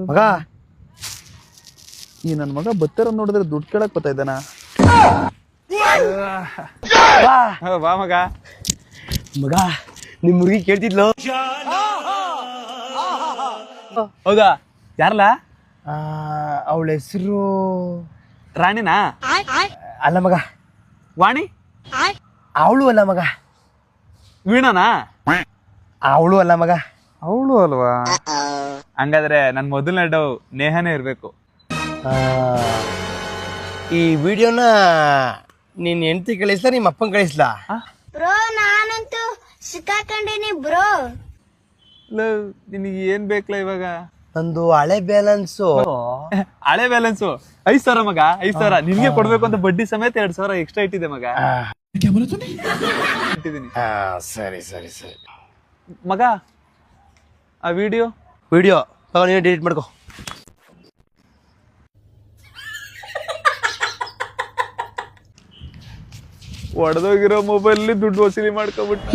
ಮಗ ಈ ನನ್ನ ಮಗ ಬತ್ತಾರ ನೋಡಿದ್ರೆ ದುಡ್ಡು ಕೇಳಕ್ ಬರ್ತಾ ಇದ್ದಾನ. ಬಾ ಮಗ. ಮಗ ನಿಮ್ ಹುಡುಗಿ ಕೇಳ್ತಿದ್ಲು. ಹೌದಾ? ಯಾರಲ್ಲ? ಅವಳ ಹೆಸರು ರಾಣಿನಾ? ಅಲ್ಲ ಮಗ. ವಾಣಿ? ಅವಳು ಅಲ್ಲ ಮಗ. ವೀಣಾನಾ? ಅವಳು ಅಲ್ಲ ಮಗ. ಅವಳು ಅಲ್ವಾ? ಹಂಗಾದ್ರೆ ನನ್ ಮೊದಲನೇ ಡವ್ ನೇಹಾನೇ ಇರ್ಬೇಕು. ಈ ವಿಡಿಯೋನ ನಿನ್ ಹೆಂಡತಿ ಕಳಿಸ್ಲಾ ನಿಮ್ಮ ಅಪ್ಪನ್ ಕಳಿಸ್ಲಾ? ಬ್ರೋ ನಾನಂತೂ ಸಿಕ್ಕಾಕೊಂಡಿನಿ ಬ್ರೋ. ನಿನಗೆ ಏನ್ ಬೇಕಲ್ಲ ಇವಾಗ? ನಂದು ಹಳೆ ಬ್ಯಾಲೆನ್ಸು. ಹಳೆ ಬ್ಯಾಲೆನ್ಸು 5,000 ಮಗ. 5,000 ನಿನ್ಗೆ ಕೊಡ್ಬೇಕು ಅಂತ ಬಡ್ಡಿ ಸಮೇತ 2,000 ಎಕ್ಸ್ಟ್ರಾ ಇಟ್ಟಿದೆ ಮಗ. ಇಟ್ಟಿದ್ದೀನಿ. ಸರಿ ಸರಿ ಸರಿ ಮಗ. ಆ ವಿಡಿಯೋ ನೀನು ಡಿಲೀಟ್ ಮಾಡ್ಕೋ. ಒಡೆದೋಗಿರೋ ಮೊಬೈಲ್ ದುಡ್ಡು ವಸೂಲಿ ಮಾಡ್ಕೊಬಿಟ್ಟು